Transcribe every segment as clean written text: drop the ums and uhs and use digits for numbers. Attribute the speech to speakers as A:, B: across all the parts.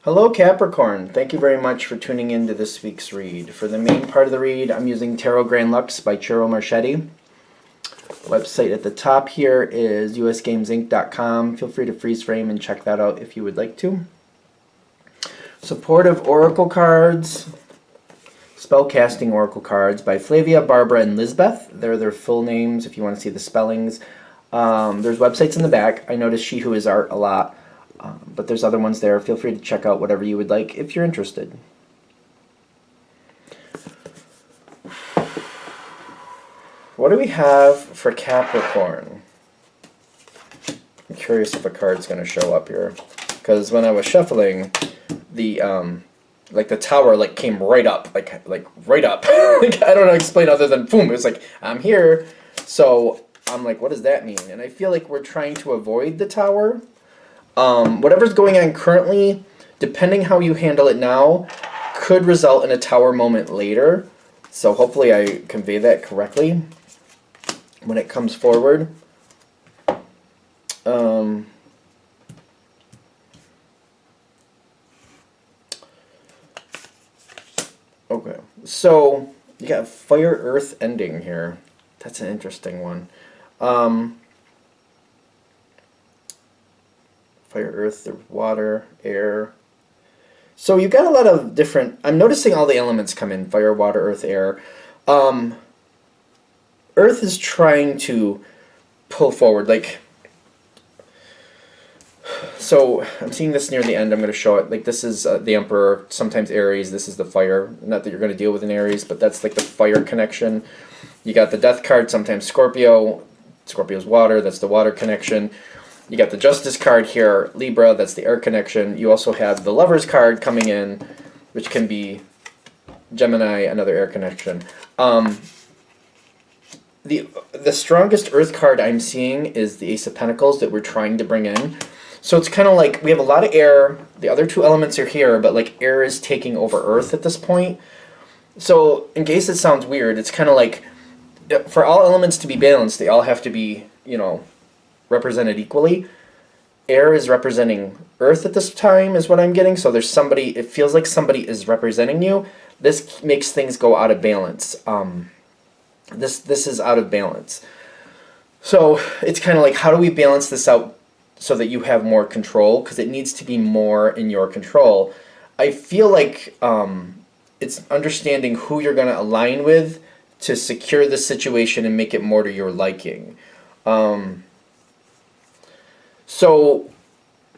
A: Hello Capricorn, thank you very much for tuning in to this week's read. For the main part of the read, I'm using Tarot Grand Lux by Ciro Marchetti. Website at the top here is usgamesinc.com. Feel free to freeze frame and check that out if you would like to. Supportive Oracle cards, Spellcasting Oracle cards by Flavia, Barbara, and Lisbeth. They're their full names if you want to see the spellings. There's websites in the back. I notice She Who Is Art a lot. But there's other ones there. Feel free to check out whatever you would like if you're interested. What do we have for Capricorn? I'm curious if a card's going to show up here. Because when I was shuffling, the the tower came right up. Like right up. I don't know how to explain other than boom. It was like, I'm here. So I'm like, what does that mean? And I feel like we're trying to avoid the tower. Whatever's going on currently, depending how you handle it now, could result in a tower moment later. So hopefully I convey that correctly when it comes forward. Okay, so you got Fire, Earth ending here. That's an interesting one. Fire, earth, water, air. So you got a lot of different... I'm noticing all the elements come in. Fire, water, earth, air. Earth is trying to pull forward. So I'm seeing this near the end. I'm going to show it. This is the Emperor, sometimes Aries. This is the fire. Not that you're going to deal with an Aries, but that's the fire connection. You got the Death card, sometimes Scorpio. Scorpio's water. That's the water connection. You got the Justice card here, Libra, that's the air connection. You also have the Lovers card coming in, which can be Gemini, another air connection. The strongest Earth card I'm seeing is the Ace of Pentacles that we're trying to bring in. So it's kind of like we have a lot of air. The other two elements are here, but air is taking over Earth at this point. So in case it sounds weird, it's kind of like for all elements to be balanced, they all have to be, represented equally. Air is representing Earth at this time is what I'm getting. So there's somebody, it feels like somebody is representing you. This makes things go out of balance. This is out of balance. So it's kind of like, how do we balance this out so that you have more control? Because it needs to be more in your control. I feel like it's understanding who you're going to align with to secure the situation and make it more to your liking. So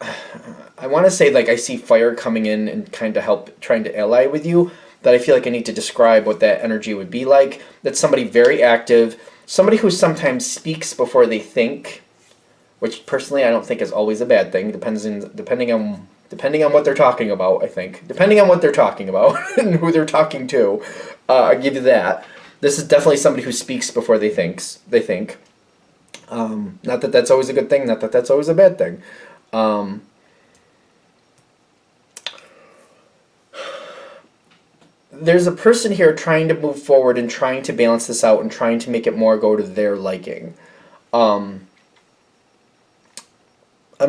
A: I want to say I see fire coming in and kind of trying to ally with you, that I feel like I need to describe what that energy would be like. That's somebody very active, somebody who sometimes speaks before they think, which personally I don't think is always a bad thing, depending on what they're talking about, I think. Depending on what they're talking about and who they're talking to, I'll give you that. This is definitely somebody who speaks before they think. Not that that's always a good thing, not that that's always a bad thing. There's a person here trying to move forward and trying to balance this out and trying to make it more go to their liking. I'm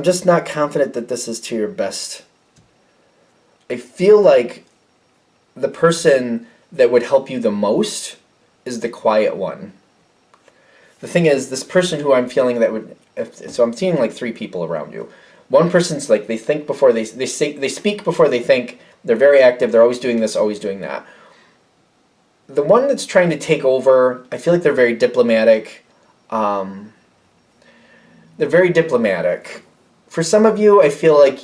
A: just not confident that this is to your best. I feel like the person that would help you the most is the quiet one. The thing is, this person who I'm feeling that would... So I'm seeing 3 people around you. One person's they think before they speak before they think. They're very active. They're always doing this, always doing that. The one that's trying to take over, I feel like they're very diplomatic. They're very diplomatic. For some of you, I feel like,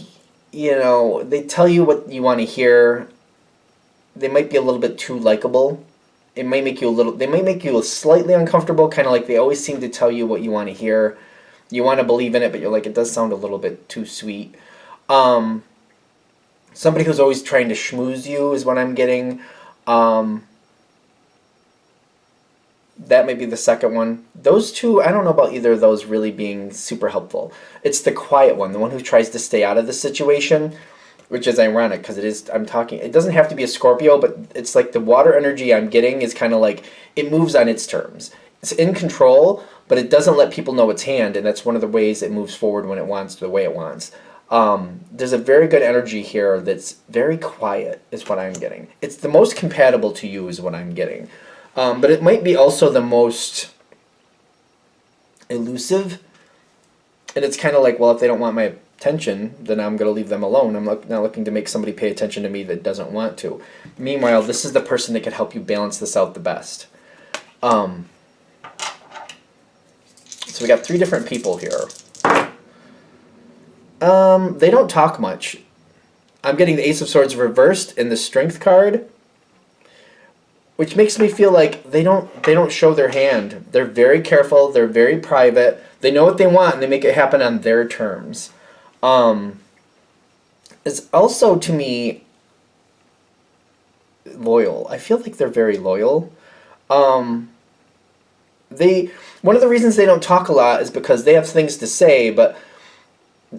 A: they tell you what you want to hear. They might be a little bit too likable. It might make you they might make you slightly uncomfortable, kind of like they always seem to tell you what you want to hear. You want to believe in it, but you're like, it does sound a little bit too sweet. Somebody who's always trying to schmooze you is what I'm getting. That might be the second one. Those two, I don't know about either of those really being super helpful. It's the quiet one, the one who tries to stay out of the situation, which is ironic because it doesn't have to be a Scorpio, but it's the water energy I'm getting is kind of it moves on its terms. It's in control, but it doesn't let people know its hand, and that's one of the ways it moves forward when it wants, the way it wants. There's a very good energy here that's very quiet, is what I'm getting. It's the most compatible to you, is what I'm getting. But it might be also the most elusive. And it's kind of like, well, if they don't want my attention, then I'm going to leave them alone. I'm not looking to make somebody pay attention to me that doesn't want to. Meanwhile, this is the person that could help you balance this out the best. So we got 3 different people here. They don't talk much. I'm getting the Ace of Swords reversed and the Strength card, which makes me feel like they don't show their hand. They're very careful. They're very private. They know what they want, and they make it happen on their terms. It's also, to me, loyal. I feel like they're very loyal. One of the reasons they don't talk a lot is because they have things to say, but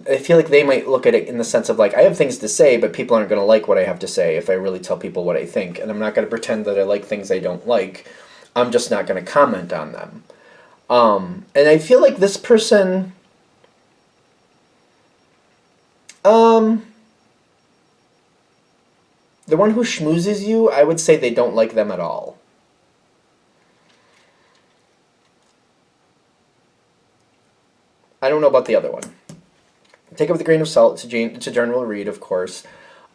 A: I feel like they might look at it in the sense of like, I have things to say, but people aren't going to like what I have to say if I really tell people what I think. And I'm not going to pretend that I like things I don't like. I'm just not going to comment on them. And I feel like this person, the one who schmoozes you, I would say they don't like them at all. I don't know about the other one. Take it with a grain of salt. It's a general read, of course.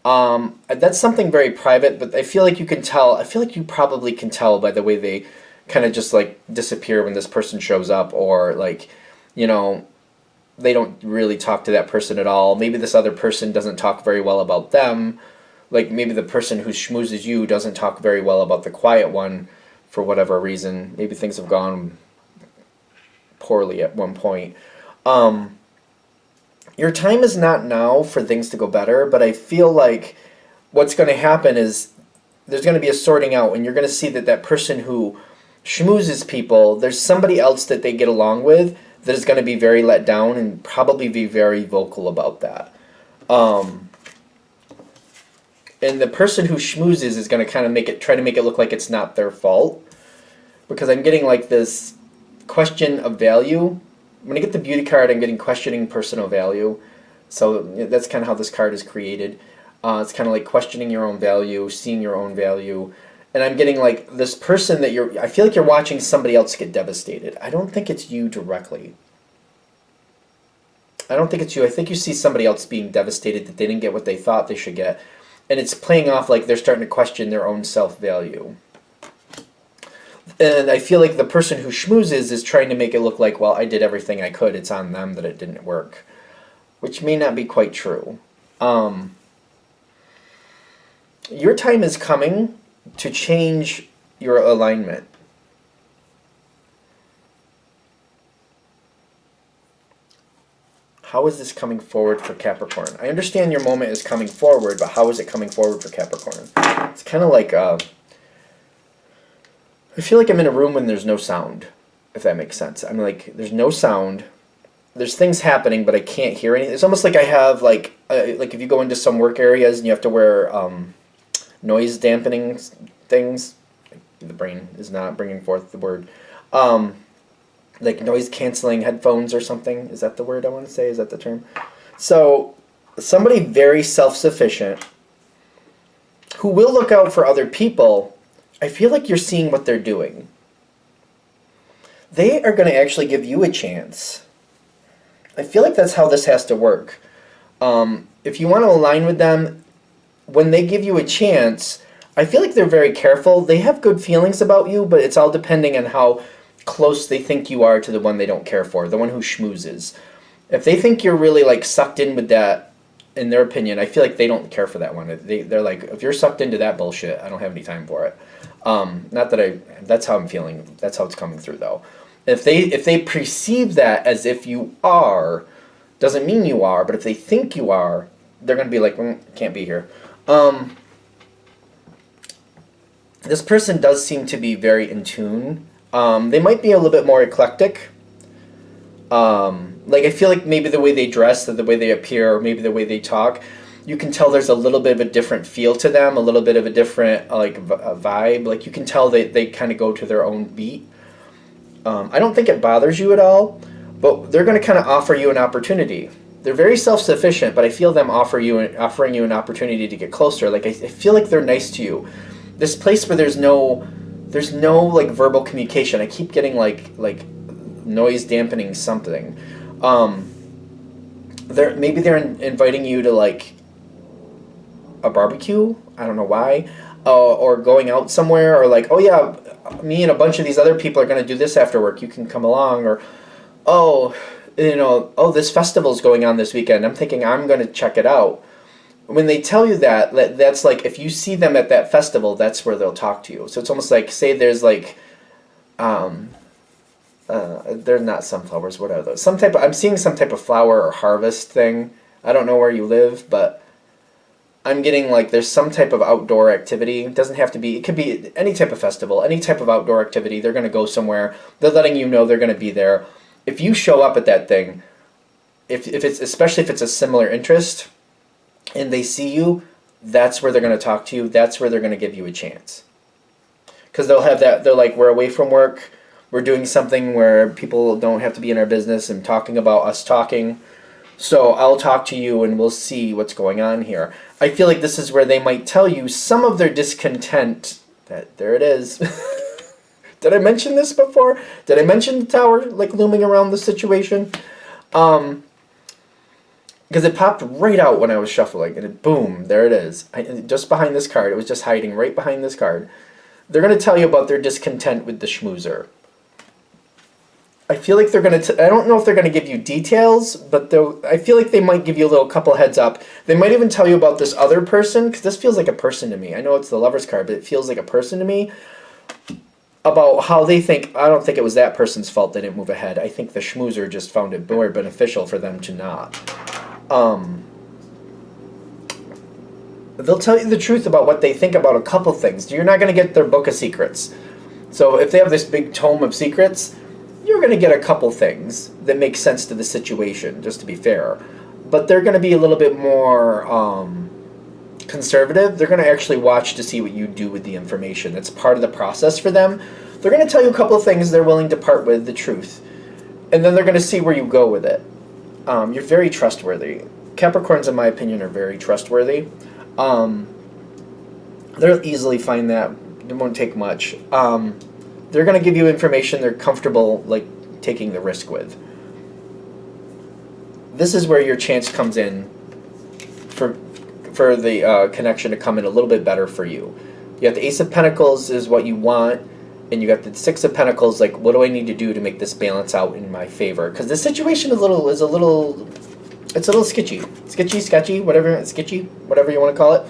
A: That's something very private, but I feel like you can tell. I feel like you probably can tell by the way they kind of just like disappear when this person shows up, or like, you know, they don't really talk to that person at all. Maybe this other person doesn't talk very well about them. Like maybe the person who schmoozes you doesn't talk very well about the quiet one for whatever reason. Maybe things have gone poorly at one point. Your time is not now for things to go better, but I feel like what's going to happen is there's going to be a sorting out, and you're going to see that that person who schmoozes people, there's somebody else that they get along with that is going to be very let down and probably be very vocal about that. And the person who schmoozes is going to kind of try to make it look like it's not their fault, because I'm getting like this question of value. When I get the beauty card, I'm getting questioning personal value. So that's kind of how this card is created. It's kind of like questioning your own value, seeing your own value. And I'm getting like this person that I feel like you're watching somebody else get devastated. I don't think it's you directly. I don't think it's you. I think you see somebody else being devastated that they didn't get what they thought they should get. And it's playing off like they're starting to question their own self-value. And I feel like the person who schmoozes is trying to make it look like, well, I did everything I could. It's on them that it didn't work, which may not be quite true. Your time is coming to change your alignment. How is this coming forward for Capricorn? I understand your moment is coming forward, but how is it coming forward for Capricorn? It's kind of like... I feel like I'm in a room when there's no sound, if that makes sense. I'm like, there's no sound. There's things happening, but I can't hear anything. It's almost like I have, like if you go into some work areas and you have to wear noise dampening things. The brain is not bringing forth the word. Like noise canceling headphones or something. Is that the word I want to say? Is that the term? So somebody very self-sufficient who will look out for other people. I feel like you're seeing what they're doing. They are going to actually give you a chance. I feel like that's how this has to work. If you want to align with them, when they give you a chance, I feel like they're very careful. They have good feelings about you, but it's all depending on how close they think you are to the one they don't care for, the one who schmoozes. If they think you're really like sucked in with that, in their opinion, I feel like they don't care for that one. They're like, if you're sucked into that bullshit, I don't have any time for it. Not that that's how I'm feeling. That's how it's coming through, though. If they perceive that as if you are, doesn't mean you are, but if they think you are, they're going to be like, can't be here. This person does seem to be very in tune. They might be a little bit more eclectic. Like I feel like maybe the way they dress, or the way they appear, or maybe the way they talk, you can tell there's a little bit of a different feel to them, a little bit of a different vibe. Like you can tell they kind of go to their own beat. I don't think it bothers you at all, but they're going to kind of offer you an opportunity. they're very self-sufficient, but I feel them offering you an opportunity to get closer. Like I feel like they're nice to you. This place where there's no like verbal communication. I keep getting like noise dampening something. They're inviting you to like a barbecue. I don't know why, or going out somewhere, or like, oh yeah, me and a bunch of these other people are gonna do this after work. You can come along, or oh, oh, this festival's going on this weekend. I'm thinking I'm gonna check it out. When they tell you that, that's like if you see them at that festival, that's where they'll talk to you. So it's almost like, say there's like, they're not sunflowers. What are those? I'm seeing some type of flower or harvest thing. I don't know where you live, but I'm getting like there's some type of outdoor activity. It doesn't have to be. It could be any type of festival, any type of outdoor activity. They're going to go somewhere. They're letting you know they're going to be there. If you show up at that thing, if it's especially if it's a similar interest, and they see you, that's where they're going to talk to you. That's where they're going to give you a chance. Because they'll have that. They're like, we're away from work. We're doing something where people don't have to be in our business and talking about us talking. So I'll talk to you and we'll see what's going on here. I feel like this is where they might tell you some of their discontent. There it is. Did I mention this before? Did I mention the tower like looming around the situation? Because it popped right out when I was shuffling, and boom, there it is. Just behind this card. It was just hiding right behind this card. They're going to tell you about their discontent with the schmoozer. I feel like they're going to... I don't know if they're going to give you details, but I feel like they might give you a little couple heads up. They might even tell you about this other person, because this feels like a person to me. I know it's the Lover's card, but it feels like a person to me. About how they think... I don't think it was that person's fault they didn't move ahead. I think the schmoozer just found it more beneficial for them to not. They'll tell you the truth about what they think about a couple things. You're not going to get their book of secrets. So if they have this big tome of secrets, you're going to get a couple things that make sense to the situation, just to be fair. But they're going to be a little bit more conservative. They're going to actually watch to see what you do with the information. That's part of the process for them. They're going to tell you a couple of things they're willing to part with, the truth. And then they're going to see where you go with it. You're very trustworthy. Capricorns, in my opinion, are very trustworthy. They'll easily find that. It won't take much. They're going to give you information they're comfortable like taking the risk with. This is where your chance comes in for the connection to come in a little bit better for you. You have the Ace of Pentacles is what you want, and you got the Six of Pentacles, like, what do I need to do to make this balance out in my favor? Because the situation is a little sketchy. Sketchy, whatever you want to call it.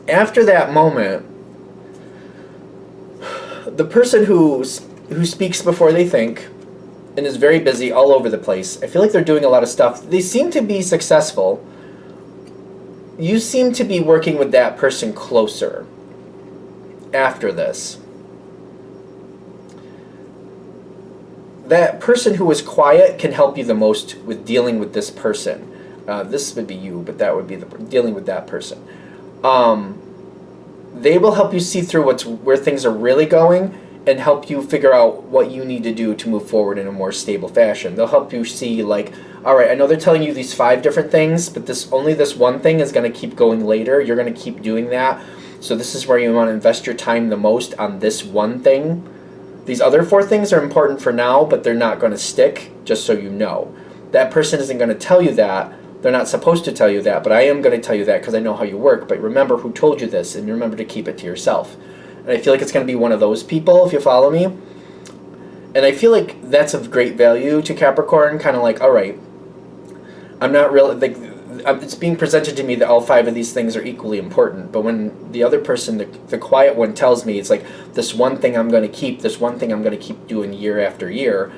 A: After that moment, the person who speaks before they think and is very busy all over the place, I feel like they're doing a lot of stuff. They seem to be successful. You seem to be working with that person closer after this. That person who is quiet can help you the most with dealing with this person. This would be you, but that would be dealing with that person. They will help you see through where things are really going and help you figure out what you need to do to move forward in a more stable fashion. They'll help you see, like, all right, I know they're telling you these 5 different things, but only this one thing is going to keep going later. You're going to keep doing that. So this is where you want to invest your time the most on this one thing. These other 4 things are important for now, but they're not going to stick, just so you know. That person isn't going to tell you that. They're not supposed to tell you that, but I am going to tell you that because I know how you work. But remember who told you this, and remember to keep it to yourself. And I feel like it's going to be one of those people, if you follow me. And I feel like that's of great value to Capricorn, kind of like, all right, I'm not really, like, it's being presented to me that all 5 of these things are equally important. But when the other person, the quiet one, tells me, it's like, this one thing I'm going to keep, this one thing I'm going to keep doing year after year,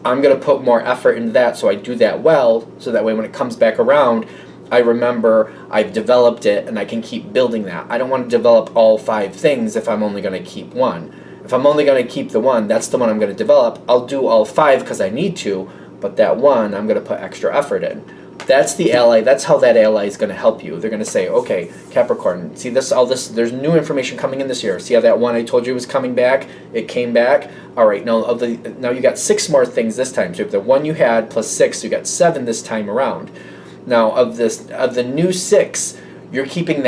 A: I'm going to put more effort into that so I do that well, so that way when it comes back around, I remember I've developed it and I can keep building that. I don't want to develop all 5 things if I'm only going to keep one. If I'm only going to keep the one, that's the one I'm going to develop. I'll do all 5 because I need to, but that one I'm going to put extra effort in. That's the ally. That's how that ally is going to help you. They're going to say, okay, Capricorn, see this, all this, there's new information coming in this year. See how that one I told you was coming back? It came back. All right, now you got 6 more things this time. So if the one you had plus 6, you got 7 this time around. Now of the new 6, you're keeping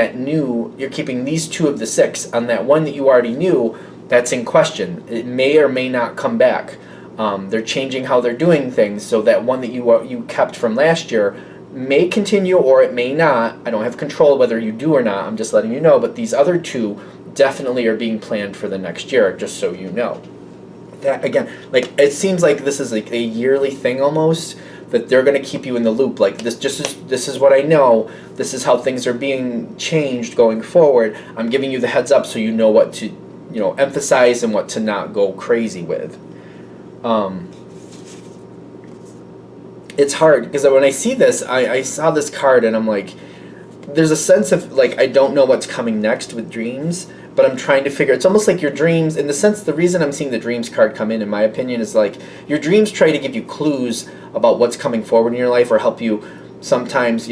A: these 2 of the 6. On that one that you already knew, that's in question. It may or may not come back. They're changing how they're doing things, so that one that you kept from last year may continue or it may not. I don't have control whether you do or not. I'm just letting you know. But these other 2 definitely are being planned for the next year, just so you know. That again, like it seems like this is like a yearly thing almost, that they're going to keep you in the loop. Like this is what I know. This is how things are being changed going forward. I'm giving you the heads up so you know what to emphasize and what to not go crazy with. It's hard because when I see this, I saw this card and I'm like, there's a sense of like I don't know what's coming next with dreams, but I'm trying to figure. It's almost like your dreams, in the sense, the reason I'm seeing the dreams card come in my opinion, is like your dreams try to give you clues about what's coming forward in your life, or help you sometimes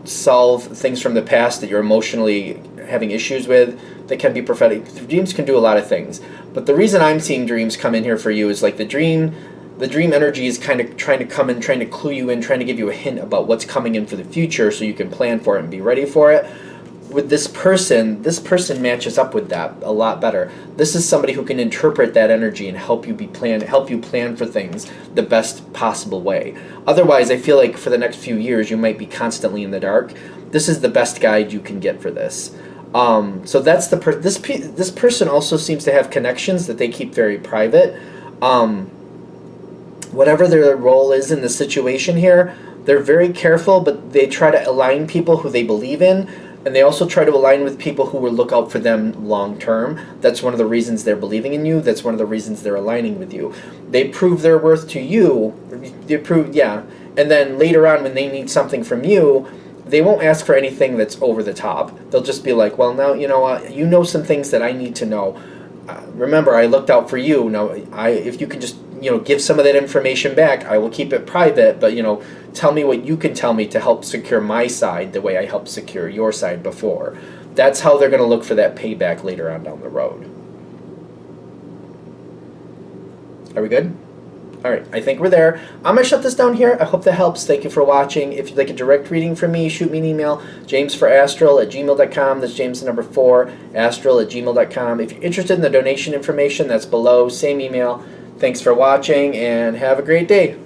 A: solve things from the past that you're emotionally having issues with. They can be prophetic. Dreams can do a lot of things, but the reason I'm seeing dreams come in here for you is like the dream energy is kind of trying to come in, trying to clue you in, trying to give you a hint about what's coming in for the future so you can plan for it and be ready for it. With this person matches up with that a lot better. This is somebody who can interpret that energy and help you plan for things the best possible way. Otherwise, I feel like for the next few years you might be constantly in the dark. This is the best guide you can get for this. So that's this person also seems to have connections that they keep very private. Whatever their role is in the situation here, they're very careful, but they try to align people who they believe in, and they also try to align with people who will look out for them long term. That's one of the reasons they're believing in you. That's one of the reasons they're aligning with you. They prove their worth to you. And then later on, when they need something from you, they won't ask for anything that's over the top. They'll just be like, well, now, you know some things that I need to know. Remember, I looked out for you. Now, if you can just, give some of that information back, I will keep it private, but, tell me what you can tell me to help secure my side the way I helped secure your side before. That's how they're going to look for that payback later on down the road. Are we good? All right, I think we're there. I'm going to shut this down here. I hope that helps. Thank you for watching. If you'd like a direct reading from me, shoot me an email, jamesforastral@gmail.com. That's James the number 4, astral@gmail.com. If you're interested in the donation information, that's below. Same email. Thanks for watching, and have a great day.